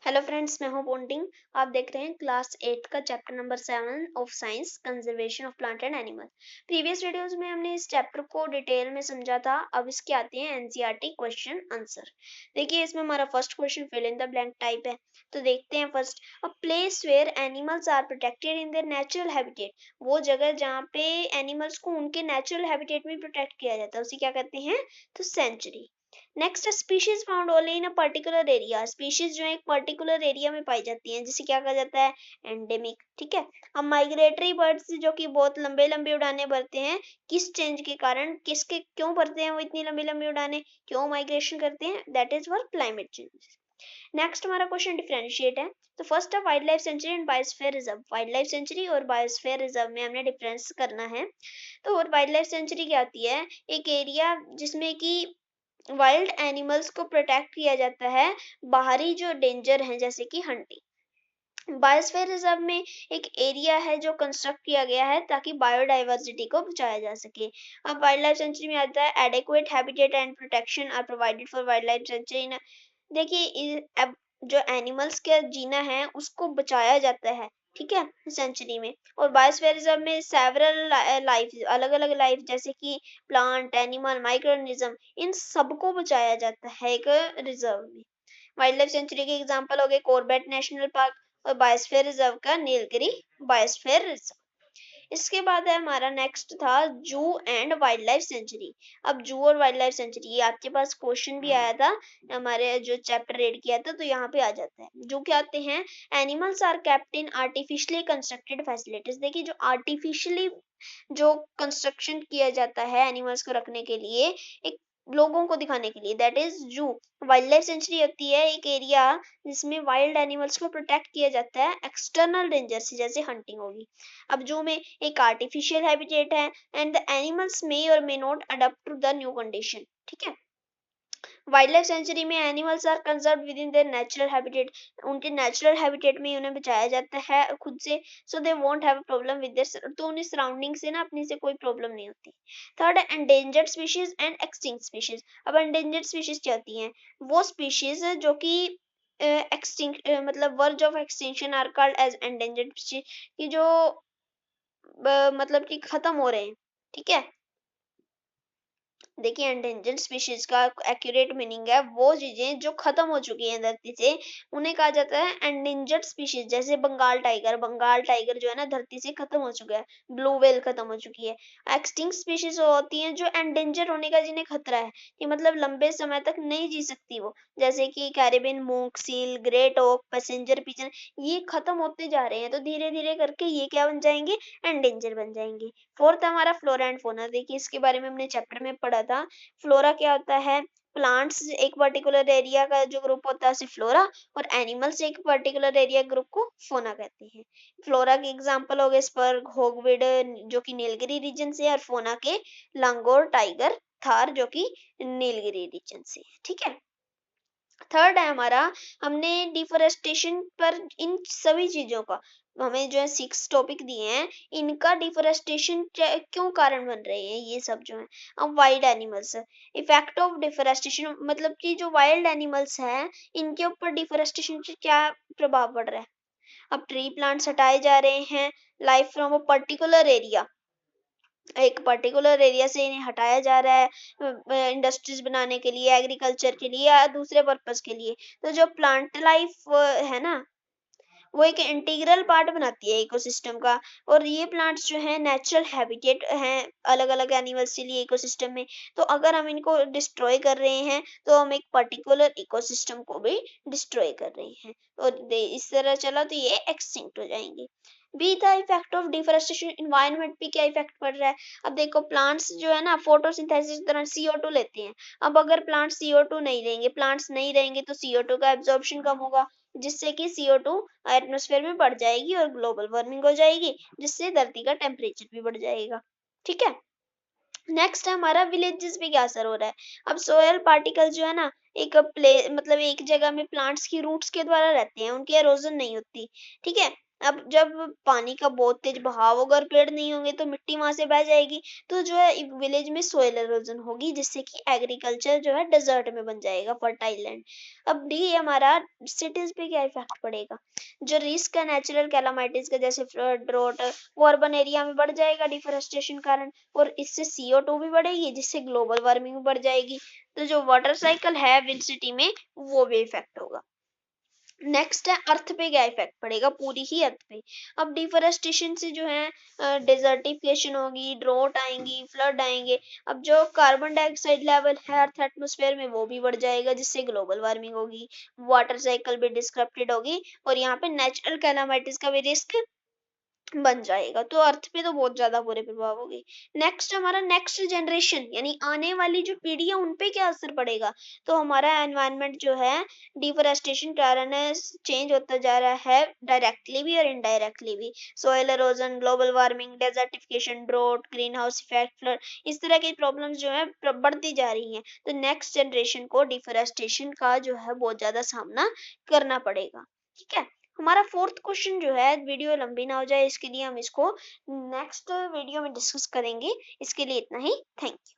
Hello friends, मैं हूं Ponting. आप देख रहे हैं क्लास 8 का chapter number 7 of science, conservation of plant and animal. Previous videos में हमने इस चैप्टर को डिटेल में समझा था। अब इसके आते हैं एनसीईआरटी क्वेश्चन आंसर। देखिए, इसमें हमारा first question fill in the blank type है। तो देखते हैं first, a place where animals are protected in their natural habitat. वो जगह जहाँ पे एनिमल्स को उनके नेचुरल हैबिटेट में प्रोटेक्ट किया जाता है उसे क्या कहते हैं? तो sanctuary. Next, species found only in a particular area. Species जो है एक पर्टिकुलर एरिया में पाई जाती हैं, जिसे क्या कहा जाता है? एंडेमिक। ठीक है। अब माइग्रेटरी बर्ड्स जो कि बहुत लंबे लंबे उड़ाने भरते हैं, किस चेंज के कारण, किसके क्यों भरते हैं वो इतनी लंबी लंबी उड़ाने, क्यों माइग्रेशन करते हैं? That is for climate change. Next हमारा क्वेश्चन डिफरेंशिएट है। तो फर्स्ट है wildlife century and biosphere reserve. Wild life sanctuary और बायोस्फीयर रिजर्व में हमने डिफरेंस करना है। तो वाइल्ड लाइफ सेंचुरी क्या होती है? एक एरिया जिसमें कि वाइल्ड एनिमल्स को प्रोटेक्ट किया जाता है बाहरी जो डेंजर हैं, जैसे कि हंटिंग। बायोस्फीयर रिजर्व में एक एरिया है जो कंस्ट्रक्ट किया गया है ताकि बायोडाइवर्सिटी को बचाया जा सके। अब वाइल्ड लाइफ सेंचुरी में आता है adequate habitat and protection are provided for wildlife sanctuary. देखिए, अब जो एनिमल्स का जीना है उसको बचाया जाता है, ठीक है, सेंचुरी में। और बायोस्फीयर रिजर्व में सेवरल लाइफ, अलग अलग लाइफ, जैसे कि प्लांट, एनिमल, माइक्रो ऑर्गेनिज्म, इन सबको बचाया जाता है एक रिजर्व में। वाइल्ड लाइफ सेंचुरी के एग्जांपल हो गए कॉर्बेट नेशनल पार्क और बायोस्फीयर रिजर्व का नीलगिरी बायोस्फीयर रिजर्व। इसके बाद है हमारा नेक्स्ट था जू एंड वाइल्ड लाइफ सेंचुरी। अब जू और वाइल्ड लाइफ सेंचुरी, ये आपके पास क्वेश्चन भी आया था, हमारे जो चैप्टर रेड किया था, तो यहाँ पे आ जाता है। जू क्या आते हैं? Animals are kept in artificially constructed facilities. देखिए, जो आर्टिफिशियली जो कंस्ट्रक्शन किया जाता है एनिमल्स को रखने के लिए, एक लोगों को दिखाने के लिए, दैट इज जू। वाइल्ड लाइफ सेंचुरी होती है एक एरिया जिसमें वाइल्ड एनिमल्स को प्रोटेक्ट किया जाता है एक्सटर्नल डेंजर से, जैसे हंटिंग होगी। अब जू में एक आर्टिफिशियल हैबिटेट है एंड द एनिमल्स मे और may not adapt to the new condition, ठीक है। वाइल्ड लाइफ सेंचुरी में animals are conserve within their natural habitat. उनके नेचुरल हैबिटेट में उन्हें बचाया जाता है खुद से, so they won't have a problem with their, तो उन्हें सराउंडिंग से ना अपने से कोई प्रॉब्लम नहीं होती। थर्ड है endangered species and extinct species. अब एंडेंजर्ड स्पीशीज क्या होती हैं? वो स्पीशीज जो कि एक्सटिंक्ट, मतलब verge of extinction are called as endangered species, कि जो मतलब कि खत्म हो रहे हैं, ठीक है। देखिए, एंडेंजर्ड स्पीशीज का एक्यूरेट मीनिंग है वो चीजें जो खत्म हो चुकी हैं धरती से, उन्हें कहा जाता है एंडेंजर्ड स्पीशीज। जैसे बंगाल टाइगर, बंगाल टाइगर जो है ना धरती से खत्म हो चुका है। ब्लू व्हेल खत्म हो चुकी है। एक्सटिंक्ट स्पीशीज होती हैं जो एंडेंजर होने का जिन्हें खतरा है, कि मतलब लंबे समय तक नहीं जी सकती वो, जैसे कि Caribbean monk, seal, great auk, passenger pigeon, ये खत्म होते जा रहे हैं, तो धीरे धीरे करके ये क्या बन जाएंगे? एंडेंजर बन जाएंगे। फोर्थ हमारा फ्लोरा एंड फोना। देखिए, इसके बारे में हमने चैप्टर में पढ़ा था। फ्लोरा क्या होता है? प्लांट्स एक पर्टिकुलर एरिया का जो ग्रुप होता है उसे फ्लोरा, और एनिमल्स एक पर्टिकुलर एरिया ग्रुप को फोना कहते हैं। फ्लोरा के एग्जांपल हो गए स्पर्ग, होगविड जो कि नीलगिरी रीजन से है, और फोना के लंगोर, टाइगर, थार जो कि नीलगिरी रीजन से है, ठीक है। थर्ड है हमारा, हमने डिफोरेस्टेशन पर, इन सभी चीजों का हमें जो है 6 टॉपिक दिए हैं, इनका डिफोरेस्टेशन क्यों कारण बन रहे हैं ये सब जो है। अब wild animals, effect of deforestation, मतलब कि जो वाइल्ड एनिमल्स हैं इनके ऊपर डिफोरेस्टेशन से क्या प्रभाव पड़ रहा है। अब ट्री प्लांट्स हटाए जा रहे हैं, life from a particular area, एक पर्टिकुलर एरिया से इन्हें हटाया जा रहा है इंडस्ट्रीज बनाने के लिए, एग्रीकल्चर के लिए या दूसरे पर्पस के लिए। तो जो प्लांट लाइफ है ना, वो एक इंटीग्रल पार्ट बनाती है इकोसिस्टम का। और ये प्लांट्स जो है नेचुरल हैबिटेट हैं अलग अलग एनिमल्स के लिए इकोसिस्टम में। तो अगर हम इनको डिस्ट्रॉय कर रहे हैं तो हम एक पर्टिकुलर इकोसिस्टम को भी डिस्ट्रॉय कर रहे हैं, और इस तरह चला तो ये एक्सटिंक्ट हो जाएंगे। बी था इफेक्ट ऑफ डिफोरेस्टेशन, इन्वायरमेंट पे क्या इफेक्ट पड़ रहा है। अब देखो, प्लांट्स जो है ना फोटोसिंथेसिस के दौरान CO2 लेते हैं। अब अगर प्लांट्स CO2 नहीं लेंगे, प्लांट्स नहीं रहेंगे, तो CO2 का एब्जॉर्प्शन कम होगा, जिससे कि CO2 एटमॉस्फेयर में बढ़ जाएगी और ग्लोबल वार्मिंग हो जाएगी, जिससे धरती का टेम्परेचर भी बढ़ जाएगा, ठीक है। नेक्स्ट है हमारा विलेजेस पे क्या असर हो रहा है। अब सोयल पार्टिकल जो है ना, एक मतलब एक जगह में प्लांट्स की रूट्स के द्वारा रहते हैं, उनकी एरोजन नहीं होती, ठीक है। अब जब पानी का बहुत तेज बहाव होगा और पेड़ नहीं होंगे तो मिट्टी वहां से बह जाएगी, तो जो है विलेज में सोइल एरोजन होगी, जिससे कि एग्रीकल्चर जो है डेजर्ट में बन जाएगा, फर्टाइल लैंड। अब डी हमारा सिटीज पे क्या इफेक्ट पड़ेगा, जो रिस्क है नेचुरल कैलामिटीज का जैसे फ्लड, ड्रॉट, वो अर्बन एरिया में बढ़ जाएगा डिफोरेस्टेशन कारण, और इससे CO2 भी बढ़ेगी, जिससे ग्लोबल वार्मिंग बढ़ जाएगी। तो जो वाटर साइकिल है विद सिटी में वो भी इफेक्ट होगा। नेक्स्ट है अर्थ पे क्या इफेक्ट पड़ेगा, पूरी ही अर्थ पे। अब डिफोरेस्टेशन से जो है डेजर्टिफिकेशन होगी, ड्रॉट आएंगी, फ्लड आएंगे। अब जो कार्बन डाइऑक्साइड लेवल है अर्थ एटमोस्फेयर में वो भी बढ़ जाएगा, जिससे ग्लोबल वार्मिंग होगी, वाटर साइकिल भी डिस्टर्बेड होगी, और यहाँ पे नेचुरल कैलामिटीज का भी रिस्क बन जाएगा। तो अर्थ पे तो बहुत ज्यादा बुरे प्रभाव होगी। नेक्स्ट हमारा नेक्स्ट जनरेशन यानी आने वाली जो पीढ़ी है उन पे क्या असर पड़ेगा, तो हमारा एनवायरनमेंट जो है डिफोरेस्टेशन कारण चेंज होता जा रहा है, डायरेक्टली भी और इनडायरेक्टली भी। Soil erosion, global warming, desertification, drought, greenhouse effect, flood, इस तरह की प्रॉब्लम्स जो है बढ़ती जा रही हैं। तो नेक्स्ट जनरेशन को डिफोरेस्टेशन का जो है बहुत ज्यादा सामना करना पड़ेगा। ठीक है, हमारा फोर्थ क्वेश्चन जो है, वीडियो लंबी ना हो जाए इसके लिए हम इसको नेक्स्ट वीडियो में डिस्कस करेंगे। इसके लिए इतना ही, थैंक यू।